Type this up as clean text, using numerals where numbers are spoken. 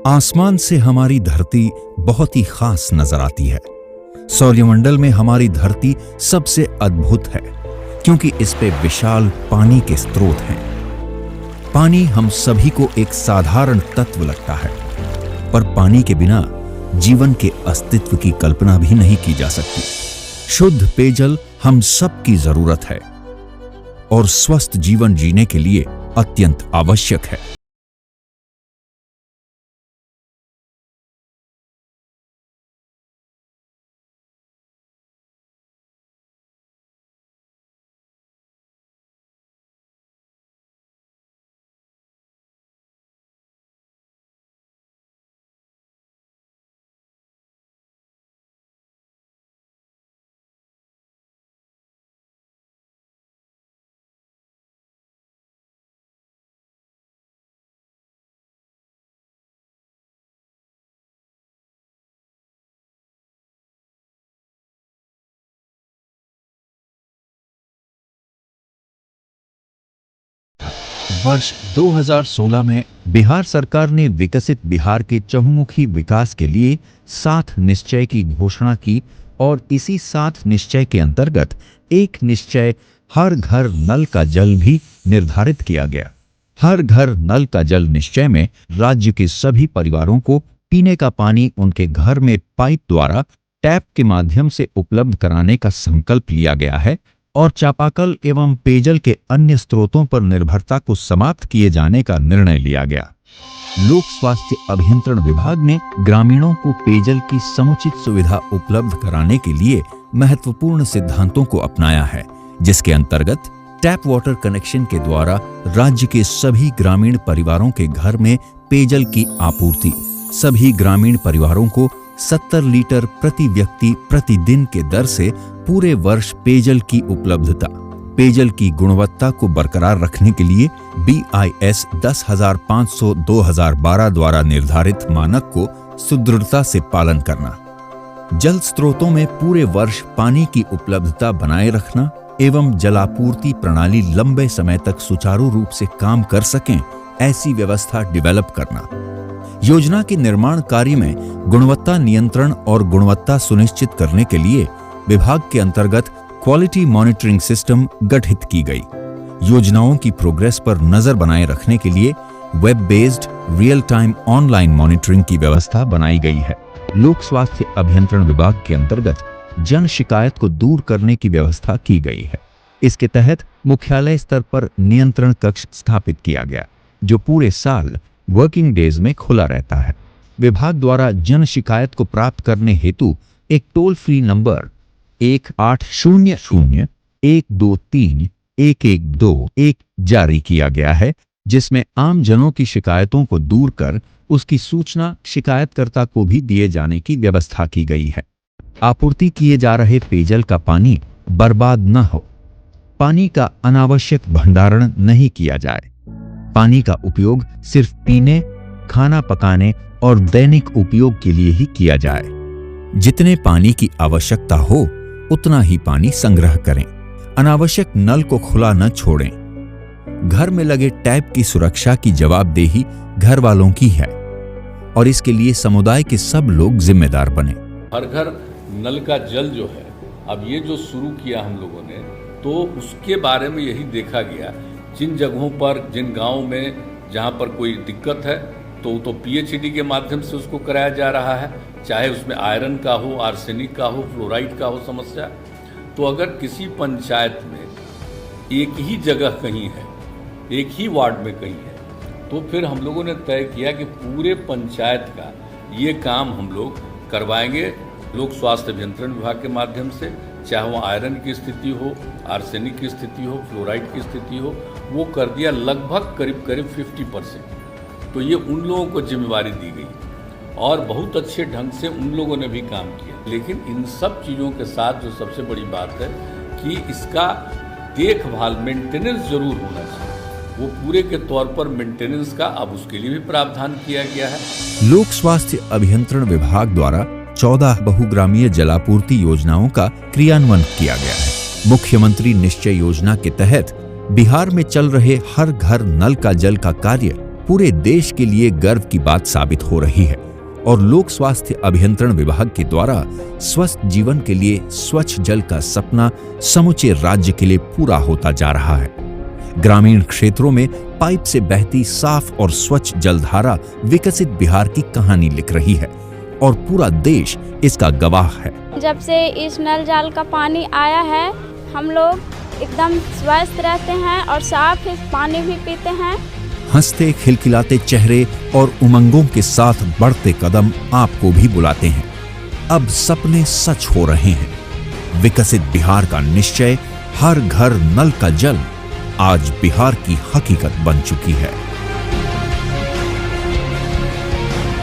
आसमान से हमारी धरती बहुत ही खास नजर आती है। सौरमंडल में हमारी धरती सबसे अद्भुत है क्योंकि इस पे विशाल पानी के स्रोत हैं। पानी हम सभी को एक साधारण तत्व लगता है, पर पानी के बिना जीवन के अस्तित्व की कल्पना भी नहीं की जा सकती। शुद्ध पेयजल हम सब की जरूरत है और स्वस्थ जीवन जीने के लिए अत्यंत आवश्यक है। वर्ष 2016 में बिहार सरकार ने विकसित बिहार के चहुमुखी विकास के लिए 7 निश्चय की घोषणा की और इसी 7 निश्चय के अंतर्गत एक निश्चय हर घर नल का जल भी निर्धारित किया गया। हर घर नल का जल निश्चय में राज्य के सभी परिवारों को पीने का पानी उनके घर में पाइप द्वारा टैप के माध्यम से उपलब्ध कराने का संकल्प लिया गया है और चापाकल एवं पेयजल के अन्य स्रोतों पर निर्भरता को समाप्त किए जाने का निर्णय लिया गया। लोक स्वास्थ्य अभियंत्रण विभाग ने ग्रामीणों को पेयजल की समुचित सुविधा उपलब्ध कराने के लिए महत्वपूर्ण सिद्धांतों को अपनाया है, जिसके अंतर्गत टैप वाटर कनेक्शन के द्वारा राज्य के सभी ग्रामीण परिवारों के घर में पेयजल की आपूर्ति, सभी ग्रामीण परिवारों को 70 लीटर प्रति व्यक्ति प्रतिदिन के दर से पूरे वर्ष पेयजल की उपलब्धता, पेयजल की गुणवत्ता को बरकरार रखने के लिए BIS 10,500/2012 द्वारा निर्धारित मानक को सुदृढ़ता से पालन करना, जल स्रोतों में पूरे वर्ष पानी की उपलब्धता बनाए रखना एवं जलापूर्ति प्रणाली लंबे समय तक सुचारू रूप से काम कर सकें, ऐसी व्यवस्था डेवलप करना। योजना के निर्माण कार्य में गुणवत्ता नियंत्रण और गुणवत्ता सुनिश्चित करने के लिए विभाग के अंतर्गत क्वालिटी मॉनिटरिंग सिस्टम गठित की गई। योजनाओं की प्रोग्रेस पर नजर बनाए रखने के लिए web based real time online monitoring की व्यवस्था बनाई गई है। लोक स्वास्थ्य अभियंत्रण विभाग के अंतर्गत जन शिकायत को दूर करने की व्यवस्था की गई है। इसके तहत मुख्यालय स्तर पर नियंत्रण कक्ष स्थापित किया गया, जो पूरे साल वर्किंग डेज में खुला रहता है। विभाग द्वारा जन शिकायत को प्राप्त करने हेतु एक टोल फ्री नंबर 1800-123-112-1 जारी किया गया है, जिसमें आम जनों की शिकायतों को दूर कर उसकी सूचना शिकायतकर्ता को भी दिए जाने की व्यवस्था की गई है। आपूर्ति किए जा रहे पेयजल का पानी बर्बाद न हो, पानी का अनावश्यक भंडारण नहीं किया जाए, पानी का उपयोग सिर्फ पीने, खाना पकाने और दैनिक उपयोग के लिए ही किया जाए। जितने पानी की आवश्यकता हो उतना ही पानी संग्रह करें। अनावश्यक नल को खुला न छोड़ें। घर में लगे टैप की सुरक्षा की जवाबदेही घर वालों की है और इसके लिए समुदाय के सब लोग जिम्मेदार बने। हर घर नल का जल जो है, अब ये जो शुरू किया हम लोगों ने, तो उसके बारे में यही देखा गया, जिन जगहों पर, जिन गाँव में जहाँ पर कोई दिक्कत है तो PHED के माध्यम से उसको कराया जा रहा है, चाहे उसमें आयरन का हो, आर्सेनिक का हो, फ्लोराइड का हो समस्या। तो अगर किसी पंचायत में एक ही जगह कहीं है, एक ही वार्ड में कहीं है, तो फिर हम लोगों ने तय किया कि पूरे पंचायत का ये काम हम लोग करवाएंगे लोक स्वास्थ्य अभियंत्रण विभाग के माध्यम से, चाहे वो आयरन की स्थिति हो, आर्सेनिक की स्थिति हो, फ्लोराइड की स्थिति हो, वो कर दिया लगभग करीब 50%। तो ये उन लोगों को जिम्मेवारी दी गई और बहुत अच्छे ढंग से उन लोगों ने भी काम किया। लेकिन इन सब चीज़ों के साथ जो सबसे बड़ी बात है कि इसका देखभाल, मेंटेनेंस जरूर होना चाहिए। वो पूरे के तौर पर मेंटेनेंस का अब उसके लिए भी प्रावधान किया गया है। लोक स्वास्थ्य अभियंत्रण विभाग द्वारा 14 बहुग्रामीय जलापूर्ति योजनाओं का क्रियान्वयन किया गया है। मुख्यमंत्री निश्चय योजना के तहत बिहार में चल रहे हर घर नल का जल का कार्य पूरे देश के लिए गर्व की बात साबित हो रही है और लोक स्वास्थ्य अभियंत्रण विभाग के द्वारा स्वस्थ जीवन के लिए स्वच्छ जल का सपना समूचे राज्य के लिए पूरा होता जा रहा है। ग्रामीण क्षेत्रों में पाइप से बहती साफ और स्वच्छ जलधारा विकसित बिहार की कहानी लिख रही है और पूरा देश इसका गवाह है। जब से इस नल जल का पानी आया है, हम लोग एकदम स्वस्थ रहते हैं और साफ पानी भी पीते हैं। हंसते खिलखिलाते चेहरे और उमंगों के साथ बढ़ते कदम आपको भी बुलाते हैं। अब सपने सच हो रहे हैं। विकसित बिहार का निश्चय, हर घर नल का जल आज बिहार की हकीकत बन चुकी है।